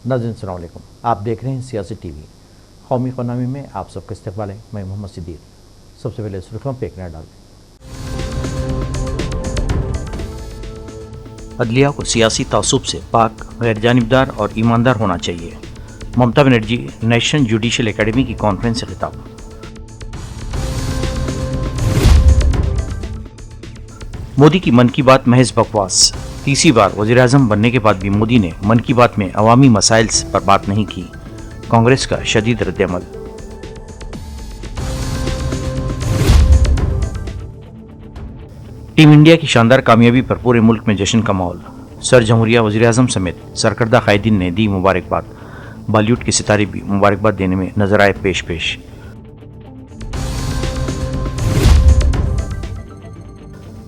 नाज़रीन अस्सलाम वालेकुम। आप देख रहे हैं सियासी टीवी। कौमी इकोनॉमी में आप सबका इस्तकबाल है। मैं मोहम्मद सिद्दीक। सबसे पहले सुर्खियों पर एक नज़र डालते हैं। अदलिया को सियासी तासुब से पाक, गैर जानिबदार और ईमानदार होना चाहिए। Mamata Banerjee national judicial academy की कॉन्फ्रेंस से खिताब। मोदी की मन की बात महज बकवास। तीसरी बार वज़ीर-ए-आज़म बनने के बाद भी मोदी ने मन की बात में अवामी मसाइल पर बात नहीं की। कांग्रेस का शदीद रद्द-ए-अमल। टीम इंडिया की शानदार कामयाबी पर पूरे मुल्क में जश्न का माहौल। सर जमहूरिया, वज़ीर-ए-आज़म समेत सरकर्दा कायदीन ने दी मुबारकबाद। बॉलीवुड के सितारे भी मुबारकबाद देने में नजर आए पेश।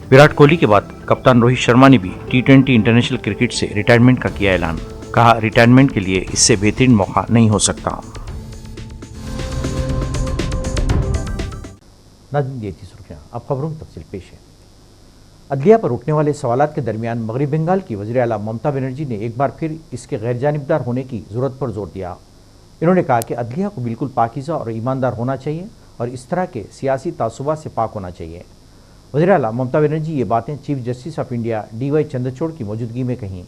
विराट कोहली के बाद कप्तान रोहित शर्मा ने भी T20 इंटरनेशनल क्रिकेट से रिटायरमेंट का किया ऐलान। कहा, रिटायरमेंट के लिए इससे बेहतरीन मौका नहीं हो सकता। नाज़रीन, ये थी सुर्खियां। अब खबरों की तफसील पेश है। अदलिया पर उठने वाले सवालात के दरमियान मगरबी बंगाल की वज़ीर आला ममता बनर्जी ने एक बार फिर इसके गैर जानिबदार होने की ज़रूरत पर जोर दिया। इन्होंने कहा कि अदलिया को बिल्कुल पाकीज़ा और ईमानदार होना चाहिए और इस तरह के सियासी तासुबात से पाक होना चाहिए। वज़ीर आला ममता बनर्जी ये बातें chief justice of India DY Chandrachud की मौजूदगी में कहीं।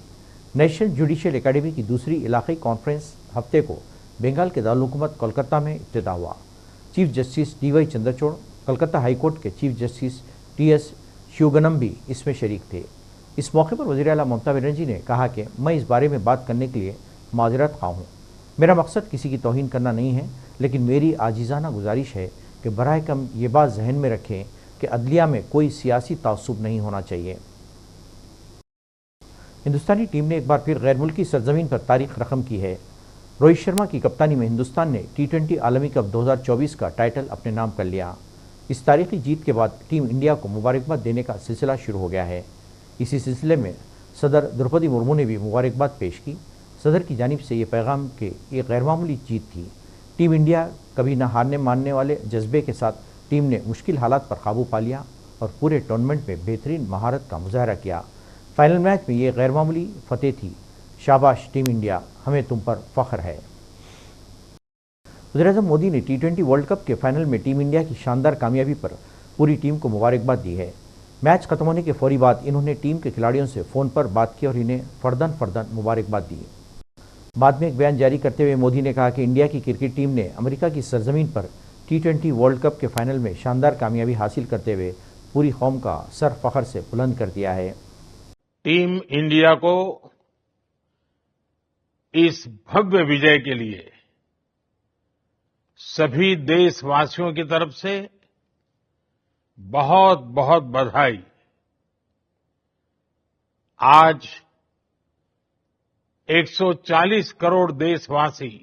नेशनल जुडिशल एकेडमी की दूसरी इलाक़ाई कॉन्फ्रेंस हफ्ते को बंगाल के दारुल हुकूमत कोलकाता में इब्तिदा हुआ। Chief justice DY Chandrachud, Calcutta high court के चीफ जस्टिस TS शिवगनम भी इसमें शरीक थे। इस मौके पर वज़ीर आला ममता बनर्जी ने कहा कि मैं इस बारे में बात करने के लिए माजरत खा हूँ। मेरा मकसद किसी की तौहीन करना नहीं है, लेकिन मेरी आजीज़ाना गुजारिश है कि बराए कम ये बात जहन में रखें कि अदलिया में कोई सियासी तासुब नहीं होना चाहिए। हिंदुस्तानी टीम ने एक बार फिर गैर मुल्की सरजमीन पर तारीख रकम की है। रोहित शर्मा की कप्तानी में हिंदुस्तान ने T20 आलमी कप 2024 का टाइटल अपने नाम कर लिया। इस तारीखी जीत के बाद टीम इंडिया को मुबारकबाद देने का सिलसिला शुरू हो गया है। इसी सिलसिले में सदर द्रौपदी मुर्मू ने भी मुबारकबाद पेश की। सदर की जानिब से ये पैगाम कि एक गैरमामूली जीत थी। टीम इंडिया कभी न हारने मानने वाले जज्बे के साथ टीम ने मुश्किल हालात पर काबू पा लिया और पूरे टूर्नामेंट में बेहतरीन महारत का मुजाहरा किया। फाइनल मैच में ये गैरमामूली फतेह थी। शाबाश टीम इंडिया, हमें तुम पर फख्र है। वज़ीर-ए-आज़म मोदी ने T20 वर्ल्ड कप के फाइनल में टीम इंडिया की शानदार कामयाबी पर पूरी टीम को मुबारकबाद दी है। मैच खत्म होने के फौरी बाद इन्होंने टीम के खिलाड़ियों से फ़ोन पर बात की और इन्हें फर्दन मुबारकबाद दी। बाद में एक बयान जारी करते हुए मोदी ने कहा कि इंडिया की क्रिकेट टीम ने अमेरिका की सरजमीन पर T20 वर्ल्ड कप के फाइनल में शानदार कामयाबी हासिल करते हुए पूरी कौम का सर फख्र से बुलंद कर दिया है। टीम इंडिया को इस भव्य विजय के लिए सभी देशवासियों की तरफ से बहुत बहुत बधाई। आज 140 करोड़ देशवासी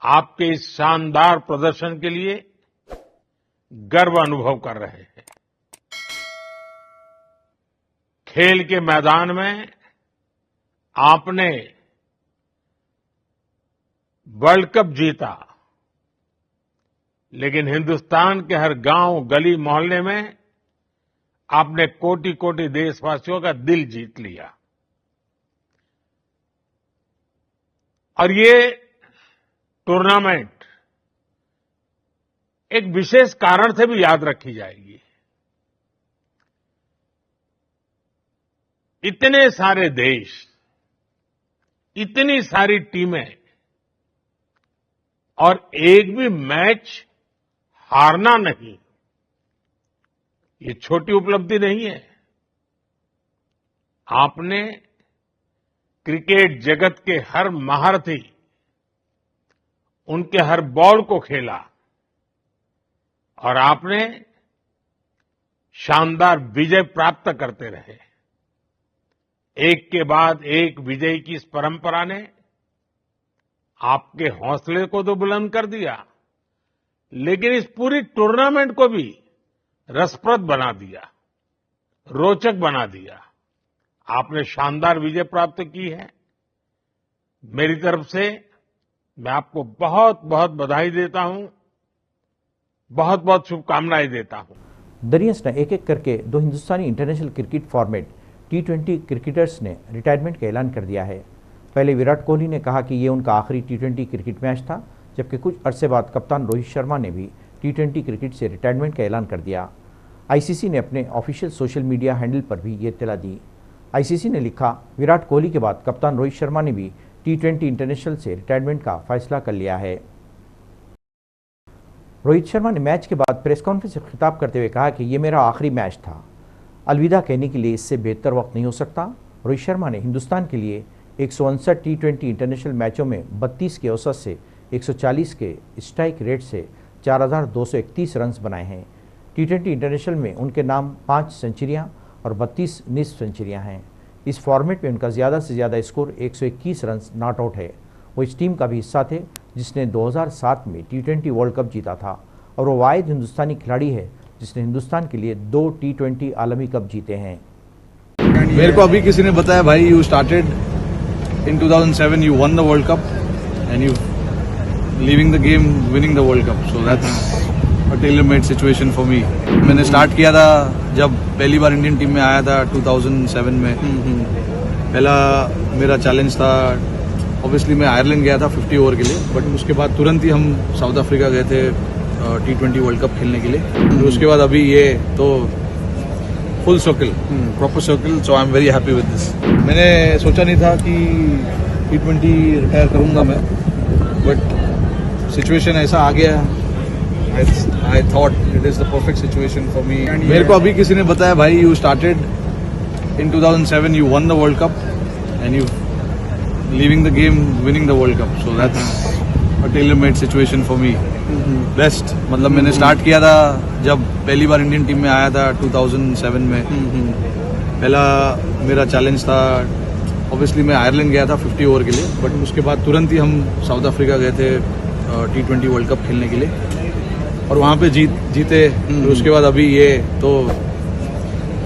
आपके इस शानदार प्रदर्शन के लिए गर्व अनुभव कर रहे हैं। खेल के मैदान में आपने वर्ल्ड कप जीता, लेकिन हिंदुस्तान के हर गांव, गली, मोहल्ले में आपने कोटि कोटि देशवासियों का दिल जीत लिया। और ये टूर्नामेंट एक विशेष कारण से भी याद रखी जाएगी। इतने सारे देश, इतनी सारी टीमें और एक भी मैच हारना नहीं, ये छोटी उपलब्धि नहीं है। आपने क्रिकेट जगत के हर महारथी, उनके हर बॉल को खेला और आपने शानदार विजय प्राप्त करते रहे। एक के बाद एक विजय की इस परंपरा ने आपके हौसले को तो बुलंद कर दिया, लेकिन इस पूरी टूर्नामेंट को भी रसप्रद बना दिया, रोचक बना दिया। आपने शानदार विजय प्राप्त की है। मेरी तरफ से मैं आपको बहुत बहुत बधाई देता हूं, बहुत बहुत शुभकामनाएं देता हूं। दरियस ने एक एक करके दो हिंदुस्तानी international cricket format T20 cricketers ने रिटायरमेंट का ऐलान कर दिया है। पहले विराट कोहली ने कहा कि ये उनका आखिरी टी20 क्रिकेट मैच था, जबकि कुछ अरसे बाद कप्तान रोहित शर्मा ने भी टी20 क्रिकेट से रिटायरमेंट का ऐलान कर दिया। आईसीसी ने अपने ऑफिशियल सोशल मीडिया हैंडल पर भी ये इत्तला दी। आईसीसी ने लिखा, विराट कोहली के बाद कप्तान रोहित शर्मा ने भी टी20 इंटरनेशनल से रिटायरमेंट का फैसला कर लिया है। रोहित शर्मा ने मैच के बाद प्रेस कॉन्फ्रेंस से खिताब करते हुए कहा कि ये मेरा आखिरी मैच था, अलविदा कहने के लिए इससे बेहतर वक्त नहीं हो सकता। रोहित शर्मा ने हिंदुस्तान के लिए 159 टी20 इंटरनेशनल मैचों में 32 के औसत से 140 के स्ट्राइक रेट से 4,231 रन बनाए हैं। टी20 इंटरनेशनल में उनके नाम 5 सेंचुरियां और 32 निस्फ सेंचुरियां हैं। इस फॉर्मेट में उनका ज़्यादा से ज़्यादा स्कोर 121 रन नॉट आउट है। वो इस टीम का भी हिस्सा थे जिसने 2007 में टी20 वर्ल्ड कप जीता था और वो वाहिद हिंदुस्तानी खिलाड़ी है जिसने हिंदुस्तान के लिए 2 टी20 आलमी कप जीते हैं। मेरे को अभी किसी ने बताया, भाई you started in 2007, you one the world cup and you leaving the game winning the world cup, so that's a tailor made situation for me. मैंने स्टार्ट किया था जब पहली बार इंडियन टीम में आया था 2007 में। पहला मेरा चैलेंज था, ऑब्वियसली मैं आयरलैंड गया था 50 ओवर के लिए, बट उसके बाद तुरंत ही हम साउथ अफ्रीका गए थे टी20 वर्ल्ड कप खेलने के लिए। तो उसके बाद अभी ये तो full circle, proper circle, so I am very happy with this. मैंने सोचा नहीं था कि टी20 रिटायर करूंगा मैं, बट सिचुएशन ऐसा आ गया। I thought it is the perfect situation for me. मेरे को अभी किसी ने बताया, भाई you started in 2007, you one the world cup and you leaving the game winning the world cup, so that's a tailor made situation for me. Best, मतलब मैंने start किया था जब पहली बार इंडियन टीम में आया था 2007 में। पहला मेरा चैलेंज था, ऑब्वियसली मैं आयरलैंड गया था 50 ओवर के लिए, बट उसके बाद तुरंत ही हम साउथ अफ्रीका गए थे टी20 वर्ल्ड कप खेलने के लिए और वहाँ पे जीते। तो उसके बाद अभी ये तो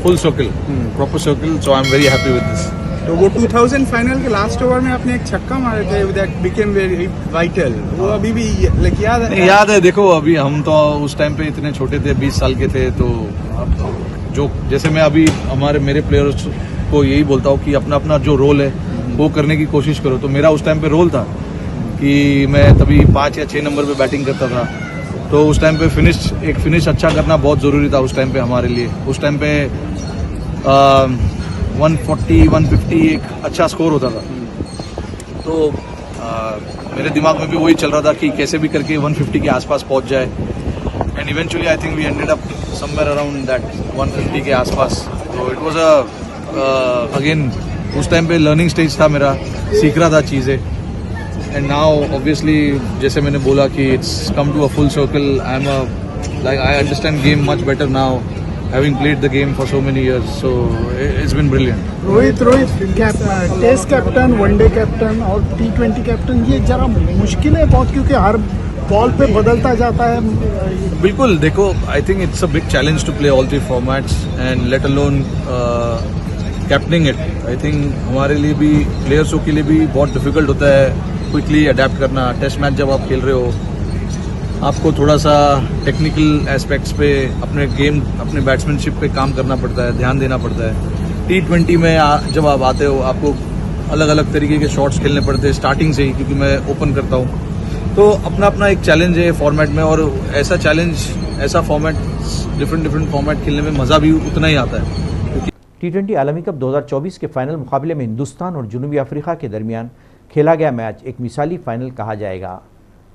full circle, proper circle, so I am very happy with this. तो वो 2000 फाइनल के लास्ट ओवर में आपने एक छक्का मारे थे, दैट बिकेम वेरी वाइटल, वो अभी भी याद है? नहीं, याद है। देखो अभी हम तो उस टाइम पे इतने छोटे थे, 20 साल के थे, तो जो जैसे मैं अभी मेरे प्लेयर्स को यही बोलता हूँ कि अपना अपना जो रोल है वो करने की कोशिश करो। तो मेरा उस टाइम पे रोल था कि मैं तभी 5 या 6 नंबर पे बैटिंग करता था, तो उस टाइम पे फिनिश अच्छा करना बहुत ज़रूरी था उस टाइम पे हमारे लिए। उस टाइम पे 140, 150 एक अच्छा स्कोर होता था, तो मेरे दिमाग में भी वही चल रहा था कि कैसे भी करके 150 के आसपास पहुंच जाए। And eventually I think we ended up somewhere around that 150 के आसपास। तो इट वाज अगेन उस टाइम पे लर्निंग स्टेज था मेरा, सीख रहा था चीज़ें। एंड नाउ ऑब्वियसली जैसे मैंने बोला कि it's come to a full circle, I understand game much better now, having played the game for so many years, so it's been brilliant. Rohit test captain, one day captain और टी20 captain, ये जरा मुश्किल है बहुत, क्योंकि हर बॉल पे बदलता जाता है। बिल्कुल, देखो I think it's a big challenge to play all 3 formats and let alone captaining it. I think हमारे लिए भी, प्लेयर्सों के लिए भी बहुत डिफिकल्ट होता है क्विकली अडेप्ट करना। टेस्ट मैच जब आप खेल रहे हो, आपको थोड़ा सा टेक्निकल एस्पेक्ट्स पे, अपने गेम, अपने बैट्समैनशिप पे काम करना पड़ता है, ध्यान देना पड़ता है। टी20 में जब आप आते हो, आपको अलग अलग तरीके के शॉट्स खेलने पड़ते हैं स्टार्टिंग से ही, क्योंकि मैं ओपन करता हूँ। तो अपना अपना एक चैलेंज है फॉर्मेट में, और ऐसा चैलेंज, ऐसा फॉर्मेट, डिफरेंट फॉर्मेट खेलने में मज़ा भी उतना ही आता है। टी20 आलमी कप 2024 के फाइनल मुकाबले में हिंदुस्तान और जनूबी अफ्रीका के दरमियान खेला गया मैच एक मिसाली फाइनल कहा जाएगा,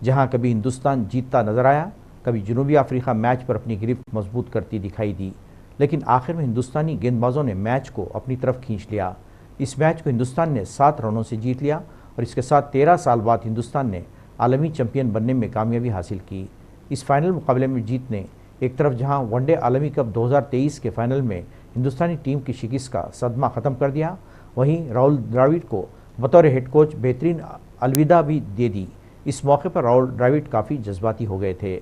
जहां कभी हिंदुस्तान जीतता नजर आया, कभी जनूबी अफ्रीका मैच पर अपनी गिरफ्त मजबूत करती दिखाई दी, लेकिन आखिर में हिंदुस्तानी गेंदबाजों ने मैच को अपनी तरफ खींच लिया। इस मैच को हिंदुस्तान ने 7 रनों से जीत लिया और इसके साथ 13 साल बाद हिंदुस्तान ने आलमी चैंपियन बनने में कामयाबी हासिल की। इस फाइनल मुकाबले में जीत ने एक तरफ जहां वनडे आलमी कप 2023 के फाइनल में हिंदुस्तानी टीम की शिकस्त का सदमा ख़त्म कर दिया, वहीं राहुल द्रविड़ को बतौर हेड कोच बेहतरीन अलविदा भी दे दी। इस मौके पर राहुल द्रविड़ काफ़ी जज्बाती हो गए थे।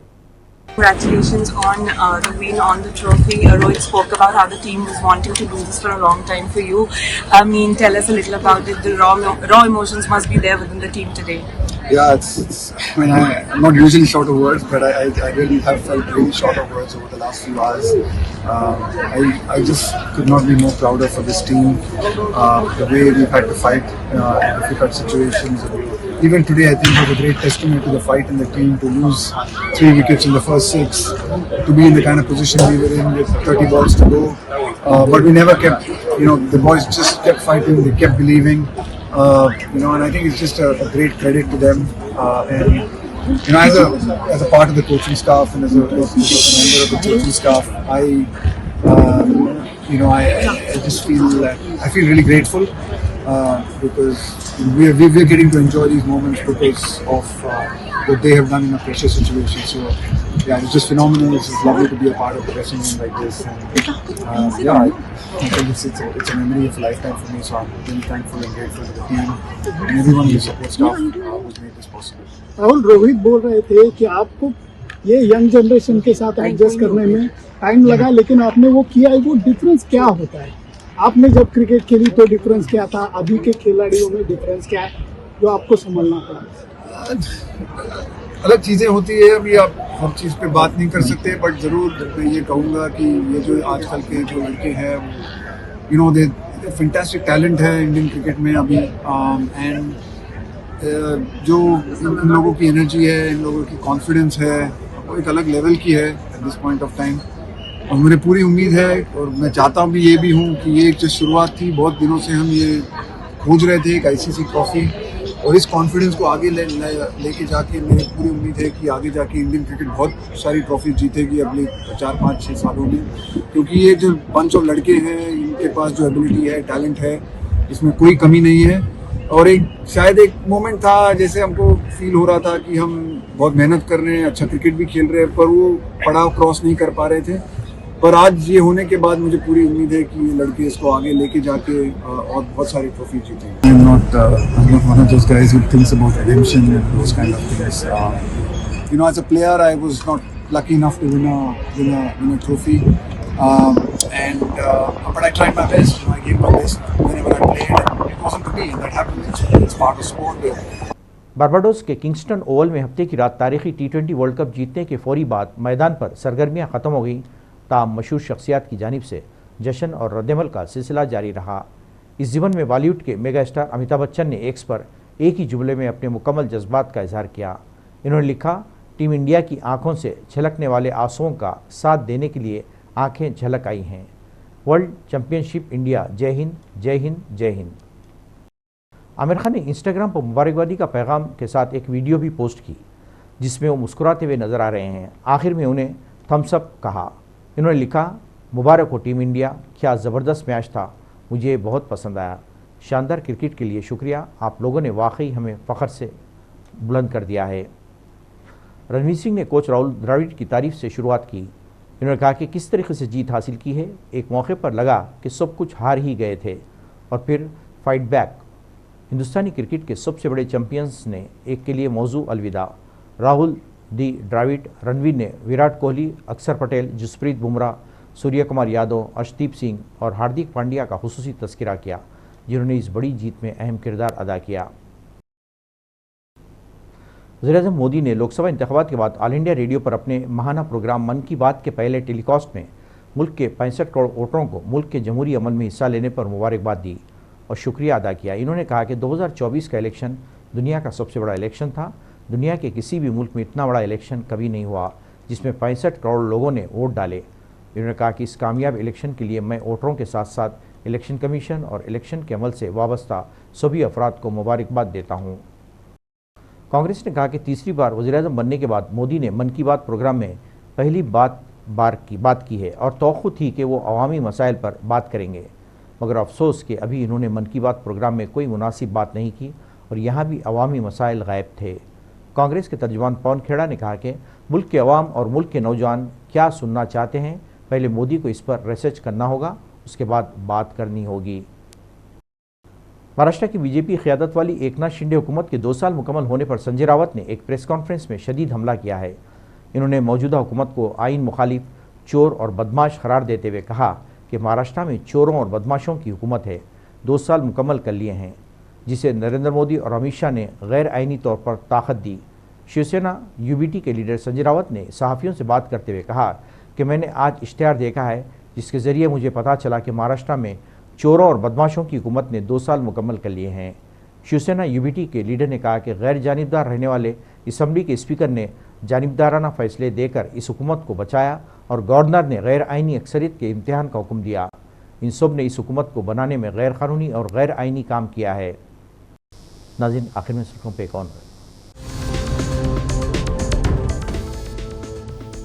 Congratulations on the win on the trophy. Rohit spoke about how the team was wanting to do this for a long time for you. I mean, tell us a little about it. The raw emotions must be there within the team today. Yeah, I mean, I'm not usually short of words, but I really have felt really short of words over the last few hours. I just could not be more prouder for this team. The way we've had to fight in difficult situations. Even today, I think was a great testament to the fight in the team to lose 3 wickets in the first 6, to be in the kind of position we were in with 30 balls to go. But we never kept, the boys just kept fighting, they kept believing. And I think it's just a great credit to them. And as a part of the coaching staff and as a member of the coaching staff, I just feel really grateful because we're getting to enjoy these moments because of what they have done in a pressure situation. So yeah, it's just phenomenal. It's just lovely to be a part of a dressing room like this. And I think it's a memory of a lifetime for me. So I'm really thankful and grateful to the team and everyone in the support staff who's made this possible. Rahul, Rohit बोल रहे थे कि आपको ये young generation के साथ adjust करने में टाइम लगा, लेकिन आपने वो किया है। वो डिफरेंस क्या होता है? आपने जब क्रिकेट खेली तो डिफरेंस क्या था, अभी के खिलाड़ियों में डिफरेंस क्या है जो आपको संभालना पड़ा? अलग चीज़ें होती है, अभी आप हर चीज़ पे बात नहीं कर सकते, बट ज़रूर मैं ये कहूँगा कि ये जो आजकल के जो लड़के हैं वो दे फैंटास्टिक टैलेंट है इंडियन क्रिकेट में अभी। एंड जो इन लोगों की एनर्जी है, इन लोगों की कॉन्फिडेंस है, वो एक अलग लेवल की है at this point of time. और मुझे पूरी उम्मीद है और मैं चाहता भी ये भी हूँ कि ये जो शुरुआत थी, बहुत दिनों से हम ये खोज रहे थे एक आईसीसी ट्रॉफी, और इस कॉन्फिडेंस को आगे लेके जाके मेरी पूरी उम्मीद है कि आगे जाके इंडियन क्रिकेट बहुत सारी ट्रॉफी जीतेगी अगले 4, 5, 6 सालों में, क्योंकि ये जो बंच ऑफ लड़के हैं इनके पास जो एबिलिटी है, टैलेंट है, इसमें कोई कमी नहीं है। और शायद एक मोमेंट था जैसे हमको फील हो रहा था कि हम बहुत मेहनत कर रहे हैं, अच्छा क्रिकेट भी खेल रहे हैं, पर वो पड़ाव क्रॉस नहीं कर पा रहे थे। पर आज ये होने के बाद मुझे पूरी उम्मीद है कि ये लड़के इसको आगे लेके जाके और बहुत सारी ट्रॉफी जीतेंगे। I'm not one of those guys who thinks about redemption and those kind of things. As a player, I was not lucky enough to win a trophy, but I tried my best. I gave my best whenever I played, and it wasn't to be, and that happens. It's part of sport. Barbados के Kingston Oval में हफ्ते की रात तारीखी T20 world cup जीतने के फौरी बाद मैदान पर सरगर्मियां खत्म हो गईं। ताम मशहूर शख्सियात की जानिब से जश्न और रद्दमल का सिलसिला जारी रहा। इस जीवन में बॉलीवुड के मेगा स्टार अमिताभ बच्चन ने एक्स पर एक ही जुमले में अपने मुकम्मल जज्बात का इजहार किया। इन्होंने लिखा, टीम इंडिया की आंखों से छलकने वाले आंसुओं का साथ देने के लिए आंखें झलक आई हैं। वर्ल्ड चैंपियनशिप इंडिया, जय हिंद, जय हिंद, जय हिंद। आमिर खान ने इंस्टाग्राम पर मुबारकबादी का पैगाम के साथ एक वीडियो भी पोस्ट की जिसमें वो मुस्कुराते हुए नजर आ रहे हैं। आखिर में उन्हें थम्स अप कहा। इन्होंने लिखा, मुबारक हो टीम इंडिया, क्या ज़बरदस्त मैच था, मुझे बहुत पसंद आया। शानदार क्रिकेट के लिए शुक्रिया, आप लोगों ने वाकई हमें फ़ख्र से बुलंद कर दिया है। रणवीर सिंह ने कोच राहुल द्रविड़ की तारीफ से शुरुआत की। इन्होंने कहा कि किस तरीके से जीत हासिल की है। एक मौके पर लगा कि सब कुछ हार ही गए थे और फिर फाइट बैक। हिंदुस्तानी क्रिकेट के सबसे बड़े चैंपियंस ने एक के लिए मौजू अलविदा। राहुल दी द्रविड़, रणवीर ने विराट कोहली, अक्षर पटेल, जसप्रीत बुमराह, सूर्य कुमार यादव, अर्शदीप सिंह और हार्दिक पांड्या का खुसूसी तस्करा किया, जिन्होंने इस बड़ी जीत में अहम किरदार अदा किया। वज़ीर-ए-आज़म मोदी ने लोकसभा इंतखाबात के बाद ऑल इंडिया रेडियो पर अपने माहाना प्रोग्राम मन की बात के पहले टेलीकास्ट में मुल्क के 65 करोड़ वोटरों को मुल्क के जमहूरी अमल में हिस्सा लेने पर मुबारकबाद दी और शुक्रिया अदा किया। इन्होंने कहा कि 2024 का इलेक्शन दुनिया का सबसे बड़ा इलेक्शन था। दुनिया के किसी भी मुल्क में इतना बड़ा इलेक्शन कभी नहीं हुआ जिसमें 65 करोड़ लोगों ने वोट डाले। इन्होंने कहा कि इस कामयाब इलेक्शन के लिए मैं वोटरों के साथ साथ इलेक्शन कमीशन और इलेक्शन के अमल से वाबस्ता सभी अफराद को मुबारकबाद देता हूँ। कांग्रेस ने कहा कि तीसरी बार वज़ीर-ए-आज़म बनने के बाद मोदी ने मन की बात प्रोग्राम में पहली बात की है और तवक्को थी कि वो अवामी मसाइल पर बात करेंगे, मगर अफसोस कि अभी इन्होंने मन की बात प्रोग्राम में कोई मुनासिब बात नहीं की और यहाँ भी अवामी मसाइल गायब थे। कांग्रेस के तर्जुमान पवन खेड़ा ने कहा कि मुल्क के अवाम और मुल्क के नौजवान क्या सुनना चाहते हैं, पहले मोदी को इस पर रिसर्च करना होगा, उसके बाद बात करनी होगी। महाराष्ट्र की बीजेपी क़यादत वाली एकनाथ शिंदे हुकूमत के 2 साल मुकम्मल होने पर संजय रावत ने एक प्रेस कॉन्फ्रेंस में शदीद हमला किया है। इन्होंने मौजूदा हुकूमत को आइन मुखालिफ, चोर और बदमाश करार देते हुए कहा कि महाराष्ट्र में चोरों और बदमाशों की हुकूमत है, 2 साल मुकम्मल कर लिए हैं। जिसे नरेंद्र मोदी और अमित शाह ने गैर आईनी तौर पर ताकत दी। शिवसेना यूबीटी के लीडर संजय रावत ने सहाफ़ियों से बात करते हुए कहा कि मैंने आज इश्तेहार देखा है जिसके ज़रिए मुझे पता चला कि महाराष्ट्र में चोरों और बदमाशों की हुकूमत ने 2 साल मुकम्मल कर लिए हैं। शिवसेना यूबीटी के लीडर ने कहा कि गैर जानिबदार रहने वाले असम्बली के स्पीकर ने जानिबदाराना फैसले देकर इस हुकूमत को बचाया और गवर्नर ने गैर आइनी अक्सरियत के इम्तिहान का हुक्म दिया। इन सब ने इस हुकूमत को बनाने में गैर कानूनी और गैर आइनी काम किया है। नाज़रीन, आखिर में सुर्खियों पे कौन है?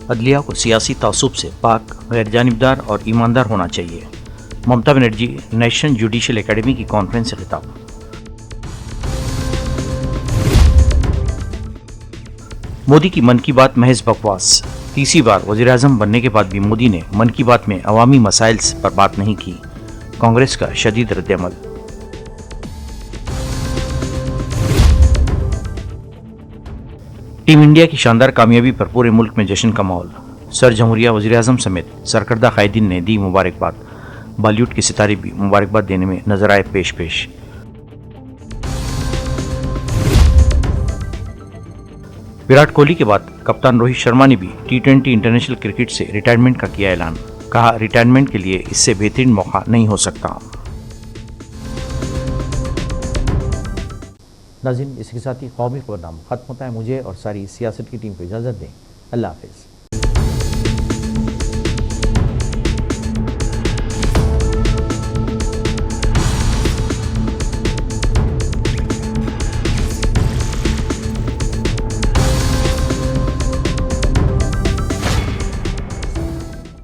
अदलिया को सियासी तासुब से पाक, गैर जानिबदार और ईमानदार होना चाहिए। Mamata Banerjee national judicial academy की कॉन्फ्रेंस से खिताब। मोदी की मन की बात महज बकवास। तीसरी बार वज़ीर-ए-आज़म बनने के बाद भी मोदी ने मन की बात में अवामी मसाइल पर बात नहीं की। कांग्रेस का शदीद रद्द-ए-अमल। टीम इंडिया की शानदार कामयाबी पर पूरे मुल्क में जश्न का माहौल। सर जमहूरिया, वज़ीर-ए-आज़म समेत सरकर्दा कायदीन ने दी मुबारकबाद। बॉलीवुड के सितारे भी मुबारकबाद देने में नजर आए पेश। विराट कोहली के बाद कप्तान रोहित शर्मा ने भी T20 इंटरनेशनल क्रिकेट से रिटायरमेंट का किया ऐलान। कहा, रिटायरमेंट के लिए इससे बेहतरीन मौका नहीं हो सकता। नाज़रीन, इसके साथ ही कौमी खबरनामा खत्म होता है। मुझे और सारी सियासत की टीम को इजाज़त दें। अल्लाह हाफ़िज़।